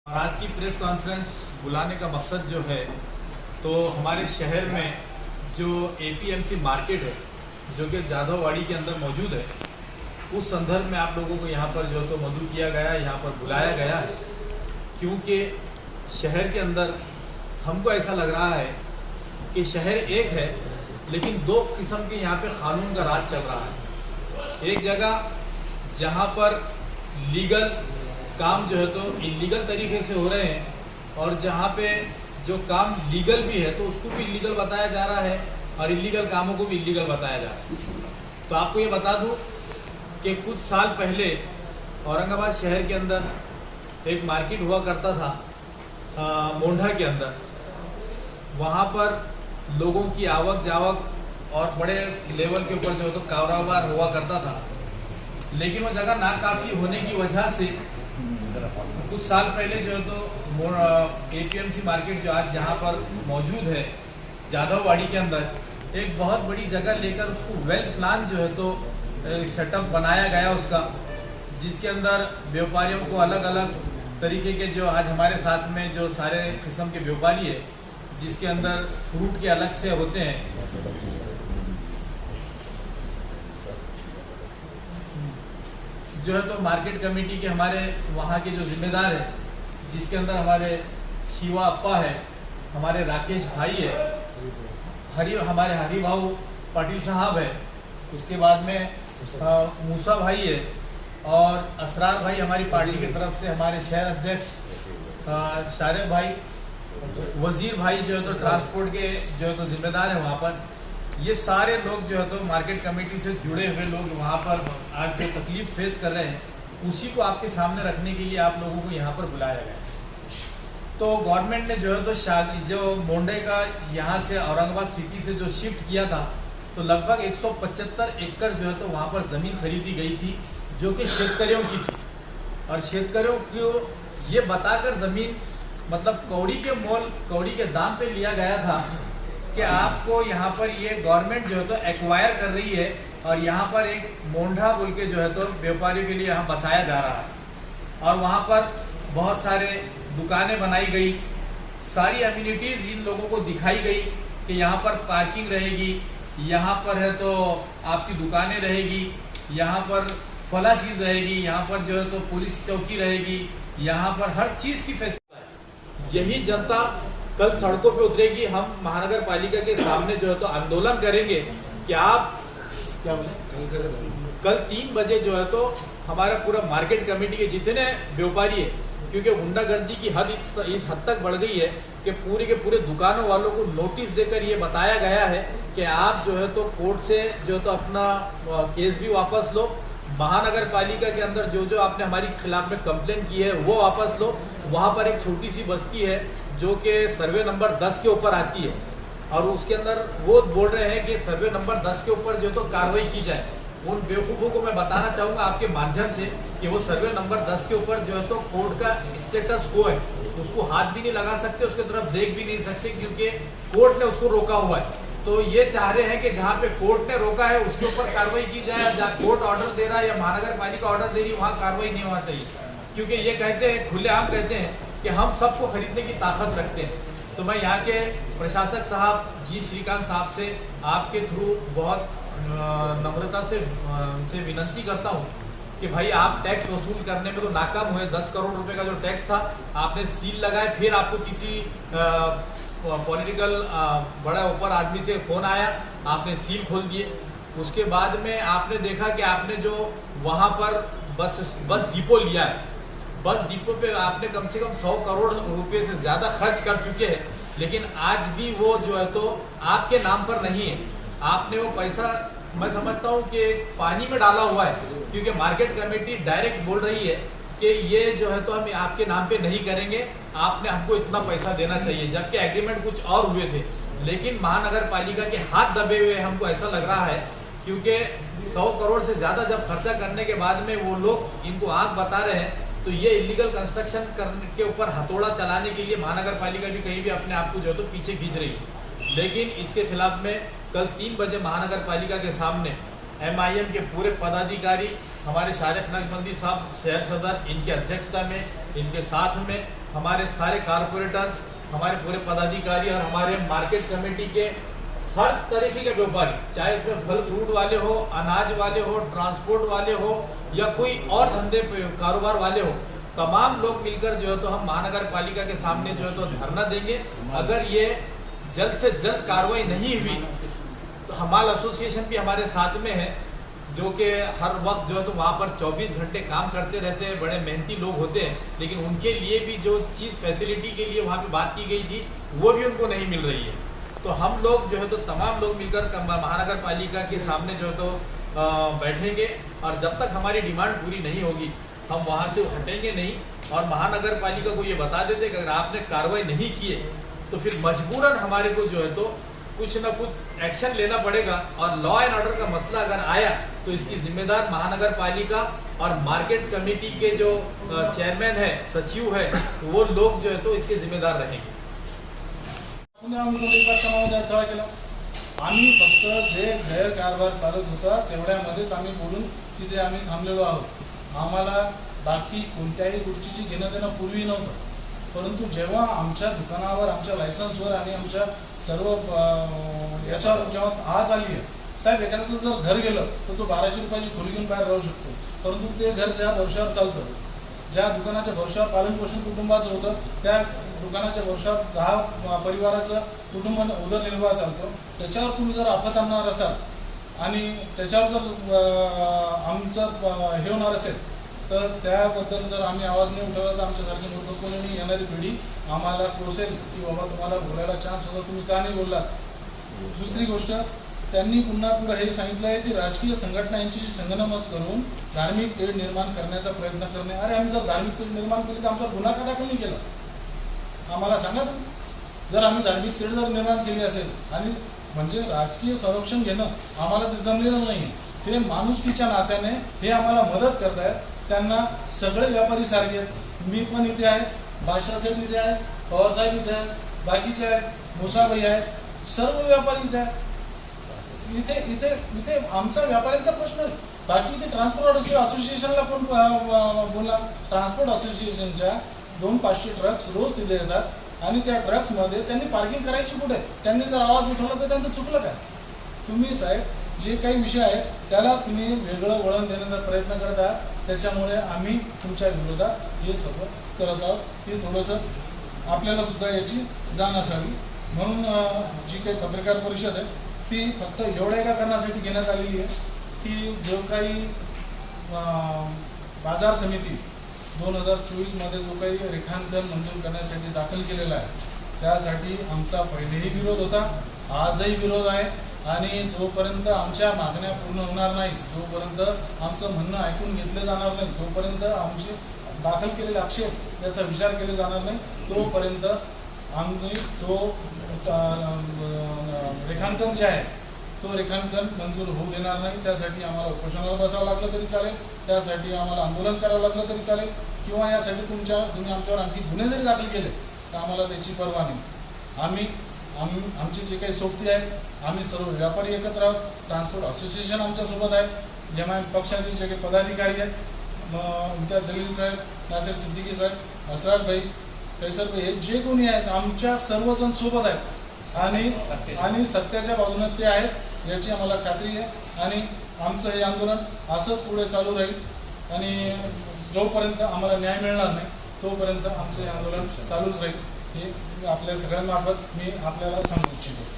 और आज की प्रेस कॉन्फ्रेंस बुलाने का मकसद जो है, तो हमारे शहर में जो एपीएमसी मार्केट है जो कि जाधववाड़ी के अंदर मौजूद है, उस संदर्भ में आप लोगों को यहाँ पर जो तो मदऊ किया गया है, यहाँ पर बुलाया गया है, क्योंकि शहर के अंदर हमको ऐसा लग रहा है कि शहर एक है लेकिन दो किस्म के यहाँ पे कानून का राज चल रहा है। एक जगह जहाँ पर लीगल काम जो है तो इलीगल तरीके से हो रहे हैं, और जहाँ पे जो काम लीगल भी है तो उसको भी इलीगल बताया जा रहा है और इलीगल कामों को भी इलीगल बताया जा रहा है। तो आपको ये बता दूं कि कुछ साल पहले औरंगाबाद शहर के अंदर एक मार्केट हुआ करता था मोंढा के अंदर। वहाँ पर लोगों की आवक जावक और बड़े लेवल के ऊपर जो है तो कारोबार हुआ करता था, लेकिन वो जगह नाकाफ़ी होने की वजह से कुछ साल पहले जो है तो एपीएमसी मार्केट जो आज जहाँ पर मौजूद है जाधववाड़ी के अंदर, एक बहुत बड़ी जगह लेकर उसको वेल प्लान जो है तो एक सेटअप बनाया गया उसका, जिसके अंदर व्यापारियों को अलग अलग तरीके के जो आज हमारे साथ में जो सारे किस्म के व्यापारी है, जिसके अंदर फ्रूट के अलग से होते हैं, जो है तो मार्केट कमेटी के हमारे वहाँ के जो जिम्मेदार हैं, जिसके अंदर हमारे शिवा अप्पा है, हमारे राकेश भाई है, हमारे हरिभाऊ पाटिल साहब है, उसके बाद में मूसा भाई है, और असरार भाई हमारी पार्टी की तरफ से हमारे शहर अध्यक्ष शारिफ भाई, वजीर भाई जो है तो ट्रांसपोर्ट के जो है तो जिम्मेदार है वहाँ पर। ये सारे लोग जो है तो मार्केट कमेटी से जुड़े हुए लोग वहाँ पर आज जो तकलीफ फेस कर रहे हैं, उसी को आपके सामने रखने के लिए आप लोगों को यहाँ पर बुलाया गया है। तो गवर्नमेंट ने जो है तो जो मोंडे का यहाँ से औरंगाबाद सिटी से जो शिफ्ट किया था, तो लगभग 175 एकड़ जो है तो वहाँ पर ज़मीन खरीदी गई थी, जो कि शेतकरियों की थी। और शेतकरियों को ये बताकर ज़मीन मतलब कौड़ी के दाम पे लिया गया था कि आपको यहाँ पर ये गवर्नमेंट जो है तो एक्वायर कर रही है, और यहाँ पर एक मोंढा बोल के जो है तो व्यापारियों के लिए यहाँ बसाया जा रहा है। और वहाँ पर बहुत सारे दुकानें बनाई गई, सारी अम्यूनिटीज़ इन लोगों को दिखाई गई कि यहाँ पर पार्किंग रहेगी, यहाँ पर है तो आपकी दुकानें रहेगी, यहाँ पर फला चीज़ रहेगी, यहाँ पर जो है तो पुलिस चौकी रहेगी, यहाँ पर हर चीज़ की फैसिलिटी है। यही जनता कल सड़कों पे उतरेगी। हम महानगर पालिका के सामने जो है तो आंदोलन करेंगे कि आप क्या बोले, कल 3 बजे जो है तो हमारा पूरा मार्केट कमेटी के जितने व्यापारी है, क्योंकि गुंडागर्दी की हद इस हद तक बढ़ गई है कि के पूरे दुकानों वालों को नोटिस देकर ये बताया गया है कि आप जो है तो कोर्ट से जो है तो अपना केस भी वापस लो, महानगर पालिका के अंदर जो आपने हमारे खिलाफ में कंप्लेन की है वो वापस लो। वहाँ पर एक छोटी सी बस्ती है जो कि सर्वे नंबर 10 के ऊपर आती है, और उसके अंदर वो बोल रहे हैं कि सर्वे नंबर 10 के ऊपर जो तो कार्रवाई की जाए। उन बेवकूफ़ों को मैं बताना चाहूँगा आपके माध्यम से कि वो सर्वे नंबर 10 के ऊपर जो है तो कोर्ट का स्टेटस को है, उसको हाथ भी नहीं लगा सकते, उसके तरफ देख भी नहीं सकते, क्योंकि कोर्ट ने उसको रोका हुआ है। तो ये चाह रहे हैं कि जहाँ पे कोर्ट ने रोका है उसके ऊपर कार्रवाई की जाए, जहाँ कोर्ट ऑर्डर दे रहा है या महानगर पालिका ऑर्डर दे रही है वहाँ कार्रवाई नहीं होना चाहिए, क्योंकि ये कहते हैं, खुलेआम कहते हैं कि हम सबको खरीदने की ताकत रखते हैं। तो मैं यहाँ के प्रशासक साहब जी श्रीकांत साहब से आपके थ्रू बहुत नम्रता से उनसे विनती करता हूँ कि भाई आप टैक्स वसूल करने में तो नाकाम हुए। 10 करोड़ रुपए का जो टैक्स था आपने सील लगाए, फिर आपको किसी पॉलिटिकल बड़ा ऊपर आदमी से फ़ोन आया, आपने सील खोल दिए। उसके बाद में आपने देखा कि आपने जो वहाँ पर बस डिपो लिया है, बस डिपो पे आपने कम से कम 100 करोड़ रुपए से ज़्यादा खर्च कर चुके हैं, लेकिन आज भी वो जो है तो आपके नाम पर नहीं है। आपने वो पैसा, मैं समझता हूँ कि पानी में डाला हुआ है, क्योंकि मार्केट कमेटी डायरेक्ट बोल रही है कि ये जो है तो हम आपके नाम पे नहीं करेंगे, आपने हमको इतना पैसा देना चाहिए, जबकि एग्रीमेंट कुछ और हुए थे। लेकिन महानगर पालिका के हाथ दबे हुए हमको ऐसा लग रहा है, क्योंकि 100 करोड़ से ज़्यादा जब खर्चा करने के बाद में वो लोग इनको आँख बता रहे हैं, तो ये इलीगल कंस्ट्रक्शन करने के ऊपर हथौड़ा चलाने के लिए महानगर पालिका भी कहीं भी अपने आप को जो है तो पीछे खींच रही है। लेकिन इसके खिलाफ में कल 3 बजे महानगर पालिका के सामने MIM के पूरे पदाधिकारी, हमारे शारिफ नकबंदी साहब शहर सदर, इनके अध्यक्षता में, इनके साथ में हमारे सारे कारपोरेटर्स, हमारे पूरे पदाधिकारी और हमारे मार्केट कमेटी के हर तरीके के व्यापारी, चाहे उसमें फल फ्रूट वाले हो, अनाज वाले हो, ट्रांसपोर्ट वाले हो या कोई और धंधे कारोबार वाले हो, तमाम लोग मिलकर जो है तो हम महानगर पालिका के सामने जो है तो धरना देंगे। अगर ये जल्द से जल्द कार्रवाई नहीं हुई तो हमाल एसोसिएशन भी हमारे साथ में है, जो कि हर वक्त जो है तो वहाँ पर 24 घंटे काम करते रहते हैं, बड़े मेहनती लोग होते हैं, लेकिन उनके लिए भी जो चीज़ फैसिलिटी के लिए वहाँ पे बात की गई थी वो भी उनको नहीं मिल रही है। तो हम लोग जो है तो तमाम लोग मिलकर महानगर पालिका के सामने जो है तो बैठेंगे और जब तक हमारी डिमांड पूरी नहीं होगी हम वहाँ से हटेंगे नहीं। और महानगर पालिका को ये बता देते कि अगर आपने कार्रवाई नहीं किए तो फिर मजबूरन हमारे को जो है तो कुछ ना कुछ एक्शन लेना पड़ेगा। और लॉ एंड ऑर्डर का मसला अगर आया तो इसकी जिम्मेदार महानगर पालिका और मार्केट कमेटी के जो चेयरमैन है, सचिव है, वो लोग जो है तो इसके जिम्मेदार रहेंगे। आम्ही फक्त जे गैरकारभार चालत होता तेवढ्यामध्येच आम्ही बोलून तिथे आम्ही थांबलेलो आहोत। आम्हाला बाकी कोणत्याही गोष्टीची घेणं देणं पूर्वी नव्हतं, परंतु जेव्हा आमच्या दुकानावर, आमच्या लायसन्सवर आणि आमच्या सर्व याच्यावर जेव्हा आज आली आहे, साहेब एखाद्याचं जर घर गेलं तर तो 1200 रुपयाची खोली घेऊन बाहेर राहू शकतो, परंतु ते घर ज्या वर्षावर चालतं, ज्या दुकानाच्या वर्षावर पालनपोषण कुटुंबाचं होतं, त्या दुकानाच्या वर्षात 10 परिवाराचं कुटुंब उदरनिर्वाह चालतो, त्याच्यावर तुम्ही जर आफत आणणार असाल आणि त्याच्यावर जर आमचं हे होणार असेल तर त्याबद्दल जर आम्ही आवाज नाही उठवला तर आमच्यासारखी मूर्ख कोणी येणारी पिढी आम्हाला कोसेल की बाबा तुम्हाला बोलायला चान्स होता, तुम्ही का नाही बोललात। दुसरी गोष्ट, त्यांनी पुन्हा पुढे हे सांगितलं आहे की राजकीय संघटना यांची संगनमत करून धार्मिक तेढ निर्माण करण्याचा प्रयत्न करणे। अरे आम्ही जर धार्मिक तेढ निर्माण केली तर आमचा गुन्हा का दाखल नाही केला, आम्हाला सांगा तुम्ही। जर आम्ही धार्मिक तेढ जर निर्माण केली असेल आणि म्हणजे राजकीय संरक्षण घेणं आम्हाला ते जमलेलं नाही, हे माणुसकीच्या नात्याने हे आम्हाला मदत करतायत। त्यांना सगळे व्यापारी सारखे आहेत, मी पण इथे आहे, बादशाहसाहेब इथे आहे, पवारसाहेब इथे आहेत, बाकीचे आहेत, मुसाबाई आहेत, सर्व व्यापारी इथे आहेत। इथे इथे इथे आमचा व्यापाऱ्यांचा प्रश्न आहे। बाकी इथे ट्रान्सपोर्ट असोसिएशनला पण बोला, ट्रान्सपोर्ट असोसिएशनच्या 200-500 ट्रक्स रोज तिथे येतात आणि त्या ट्रक्समध्ये त्यांनी पार्किंग करायची कुठे, त्यांनी जर आवाज उठवला तर त्यांचं चुकलं काय। तुम्ही साहेब जे काही विषय आहेत त्याला तुम्ही वेगळं वळण देण्याचा प्रयत्न करत आहात, त्याच्यामुळे आम्ही तुमच्या विरोधात हे सगळं करत आहोत। हे थोडंसं आपल्याला सुद्धा याची जाण असावी, म्हणून जी काही पत्रकार परिषद आहे ती फक्त एवढ्या एका कारणासाठी घेण्यात आलेली आहे की जो काही बाजार समिती 2024 जो काही रेखांकन मंजूर करण्यासाठी दाखल केलेला आहे त्यासाठी आमचा पहिलेही विरोध होता, आजही विरोध आहे। आणि जोपर्यंत आमच्या मागण्या पूर्ण होणार नाही, जोपर्यंत आमचं म्हणणं ऐकून घेतलं जाणार नाही, जोपर्यंत आमचे दाखल केलेले आक्षेप याचा विचार केला जाणार नाही, तोपर्यंत आम्ही तो रेखांकन जे आहे तो रेखांकन मंजूर होऊ देणार नाही। त्यासाठी आम्हाला उपोषणाला बसावं लागलं तरी चालेल, त्यासाठी आम्हाला आंदोलन करावं लागलं तरी चालेल, किंवा यासाठी तुम्ही आमच्यावर आणखी गुन्हे जरी दाखल केले तर आम्हाला त्याची पर्वा नाही। आमचे जे काही सोबती आहेत आम्ही सर्व व्यापारी एकत्र आहोत, ट्रान्सपोर्ट असोसिएशन आमच्यासोबत आहे, MIM पक्षाचे जे काही पदाधिकारी आहेत, इम्तियाज जलील साहेब, नासिर सिद्दीकी साहेब, असरार भाई, कैसर भाई, हे जे कोणी आहेत आमच्या सर्वजण सोबत आहेत आणि सत्याच्या बाजूने ते आहेत याची आम्हाला खात्री आहे। आणि आमचं हे आंदोलन असंच पुढे चालू राहील आणि जोपर्यंत आम्हाला न्याय मिळणार नाही तोपर्यंत आमचं हे आंदोलन चालूच राहील, हे आपल्या सगळ्यांमार्फत मी आपल्याला सांगू इच्छितो।